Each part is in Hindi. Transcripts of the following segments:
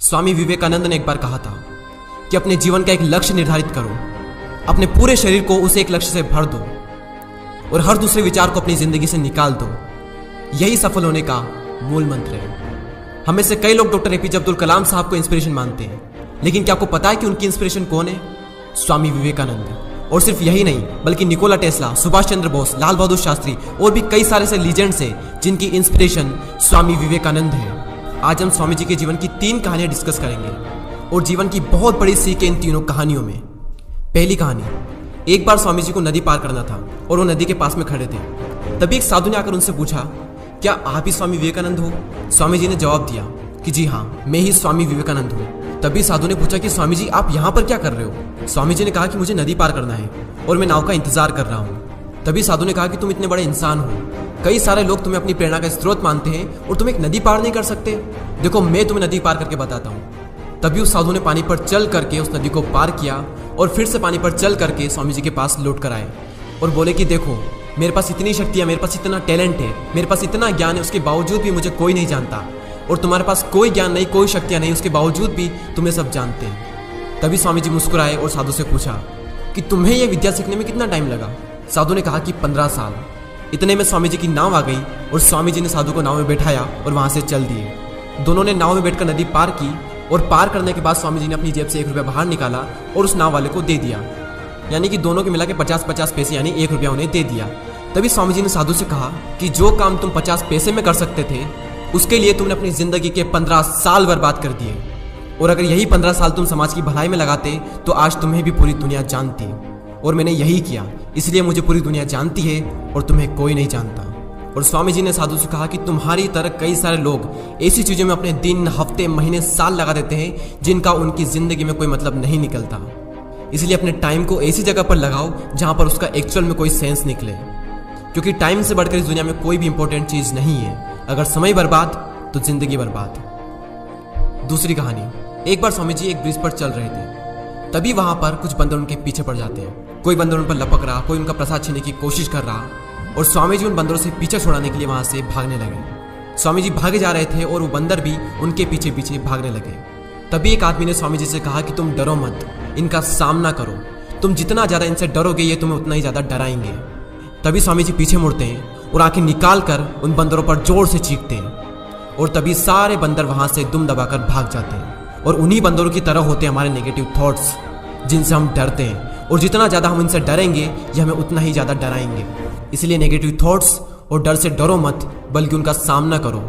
स्वामी विवेकानंद ने एक बार कहा था कि अपने जीवन का एक लक्ष्य निर्धारित करो, अपने पूरे शरीर को उस एक लक्ष्य से भर दो और हर दूसरे विचार को अपनी जिंदगी से निकाल दो। यही सफल होने का मूल मंत्र है। हमें से कई लोग डॉक्टर एपीजे अब्दुल कलाम साहब को इंस्पिरेशन मानते हैं, लेकिन क्या आपको पता है कि उनकी इंस्पिरेशन कौन है? स्वामी विवेकानंद। और सिर्फ यही नहीं, बल्कि निकोला टेस्ला, सुभाष चंद्र बोस, लाल बहादुर शास्त्री और भी कई सारे ऐसे लीजेंड्स हैं जिनकी इंस्पिरेशन स्वामी विवेकानंद है। आज हम स्वामी जी के जीवन की 3 कहानियां डिस्कस करेंगे और जीवन की बहुत बड़ी सीख है इन तीनों कहानियों में। पहली कहानी, एक बार स्वामी जी को नदी पार करना था और वो नदी के पास में खड़े थे। तभी एक साधु ने आकर उनसे पूछा, क्या आप ही स्वामी विवेकानंद हो? स्वामी जी ने जवाब दिया कि जी हाँ, मैं ही स्वामी विवेकानंद हूँ। तभी साधु ने पूछा कि स्वामी जी आप यहाँ पर क्या कर रहे हो? स्वामी जी ने कहा कि मुझे नदी पार करना है और मैं नाव का इंतजार कर रहा हूँ। तभी साधु ने कहा कि तुम इतने बड़े इंसान हो, कई सारे लोग तुम्हें अपनी प्रेरणा का स्रोत मानते हैं और तुम एक नदी पार नहीं कर सकते। देखो मैं तुम्हें नदी पार करके बताता हूँ। तभी उस साधु ने पानी पर चल करके उस नदी को पार किया और फिर से पानी पर चल करके स्वामी जी के पास लौट कर आए और बोले कि देखो मेरे पास इतनी शक्ति है, मेरे पास इतना टैलेंट है, मेरे पास इतना ज्ञान है, उसके बावजूद भी मुझे कोई नहीं जानता। और तुम्हारे पास कोई ज्ञान नहीं, कोई शक्तियाँ नहीं, उसके बावजूद भी तुम्हें सब जानते हैं। तभी स्वामी जी मुस्कुराए और साधु से पूछा कि तुम्हें यह विद्या सीखने में कितना टाइम लगा? साधु ने कहा कि 15 साल। इतने में स्वामी जी की नाव आ गई और स्वामी जी ने साधु को नाव में बैठाया और वहां से चल दिए। दोनों ने नाव में बैठकर नदी पार की और पार करने के बाद स्वामी जी ने अपनी जेब से 1 रुपया बाहर निकाला और उस नाव वाले को दे दिया। यानी कि दोनों के मिला के 50-50 पैसे यानी 1 रुपया उन्हें दे दिया। तभी स्वामी जी ने साधु से कहा कि जो काम तुम 50 पैसे में कर सकते थे उसके लिए तुमने अपनी जिंदगी के 15 साल बर्बाद कर दिए। और अगर यही 15 साल तुम समाज की भलाई में लगाते तो आज तुम्हें भी पूरी दुनिया जानती। और मैंने यही किया, इसलिए मुझे पूरी दुनिया जानती है और तुम्हें कोई नहीं जानता। और स्वामी जी ने साधु से कहा कि तुम्हारी तरह कई सारे लोग ऐसी चीज़ों में अपने दिन, हफ्ते, महीने, साल लगा देते हैं जिनका उनकी जिंदगी में कोई मतलब नहीं निकलता। इसलिए अपने टाइम को ऐसी जगह पर लगाओ जहां पर उसका एक्चुअल में कोई सेंस निकले, क्योंकि टाइम से बढ़कर इस दुनिया में कोई भी इंपॉर्टेंट चीज़ नहीं है। अगर समय बर्बाद तो जिंदगी बर्बाद। दूसरी कहानी, एक बार स्वामी जी एक ब्रिज पर चल रहे थे। तभी वहां पर कुछ बंदर उनके पीछे पड़ जाते हैं। कोई बंदर उन पर लपक रहा, कोई उनका प्रसाद छीनने की कोशिश कर रहा और स्वामी जी उन बंदरों से पीछे छुड़ाने के लिए वहां से भागने लगे। स्वामी जी भागे जा रहे थे और वो बंदर भी उनके पीछे पीछे भागने लगे। तभी एक आदमी ने स्वामी जी से कहा कि तुम डरो मत, इनका सामना करो। तुम जितना ज़्यादा इनसे डरोगे ये तुम्हें उतना ही ज़्यादा डराएंगे। तभी स्वामी जी पीछे मुड़ते हैं और आंखें निकाल कर उन बंदरों पर जोर से चीखते हैं और तभी सारे बंदर वहां से दुम दबाकर भाग जाते हैं। और उन्हीं बंदरों की तरह होते हैं हमारे नेगेटिव थॉट्स, जिनसे हम डरते हैं। और जितना ज़्यादा हम इनसे डरेंगे ये हमें उतना ही ज़्यादा डराएंगे। इसलिए नेगेटिव थॉट्स और डर से डरो मत, बल्कि उनका सामना करो।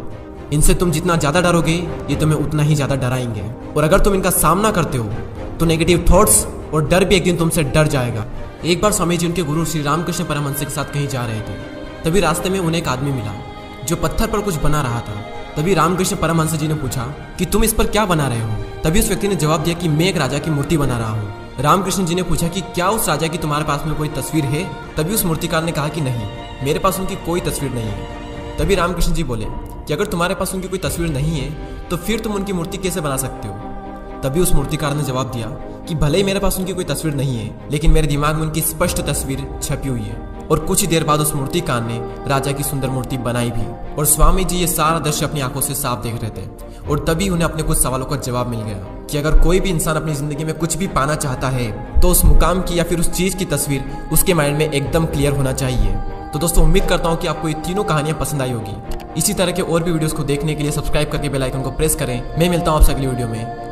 इनसे तुम जितना ज़्यादा डरोगे ये तुम्हें उतना ही ज़्यादा डराएंगे। और अगर तुम इनका सामना करते हो तो नेगेटिव थॉट्स और डर भी एक दिन तुमसे डर जाएगा। एक बार स्वामी जी उनके गुरु श्री रामकृष्ण परमहंस के साथ कहीं जा रहे थे। तभी रास्ते में उन्हें एक आदमी मिला जो पत्थर पर कुछ बना रहा था। तभी रामकृष्ण परमहंस जी ने पूछा कि तुम इस पर क्या बना रहे हो? तभी उस व्यक्ति ने जवाब दिया कि मैं एक राजा की मूर्ति बना रहा हूँ। रामकृष्ण जी ने पूछा कि क्या उस राजा की तुम्हारे पास में कोई तस्वीर है? तभी उस मूर्तिकार ने कहा कि नहीं, मेरे पास उनकी कोई तस्वीर नहीं है। तभी रामकृष्ण जी बोले कि अगर तुम्हारे पास उनकी कोई तस्वीर नहीं है तो फिर तुम उनकी मूर्ति कैसे बना सकते हो? तभी उस मूर्तिकार ने जवाब दिया कि भले ही मेरे पास उनकी कोई तस्वीर नहीं है, लेकिन मेरे दिमाग में उनकी स्पष्ट तस्वीर छपी हुई है। और कुछ ही देर बाद उस मूर्तिकार ने राजा की सुंदर मूर्ति बनाई भी। और स्वामी जी ये सारा दृश्य अपनी आंखों से साफ देख रहे थे। और तभी उन्हें अपने कुछ सवालों का जवाब मिल गया कि अगर कोई भी इंसान अपनी जिंदगी में कुछ भी पाना चाहता है तो उस मुकाम की या फिर उस चीज की तस्वीर उसके माइंड में एकदम क्लियर होना चाहिए। तो दोस्तों उम्मीद करता हूँ कि आपको ये तीनों कहानियां पसंद आई होगी। इसी तरह के और भी वीडियोस को देखने के लिए सब्सक्राइब करके बेल आइकन को प्रेस करें। मैं मिलता हूँ आपसे अगली वीडियो में।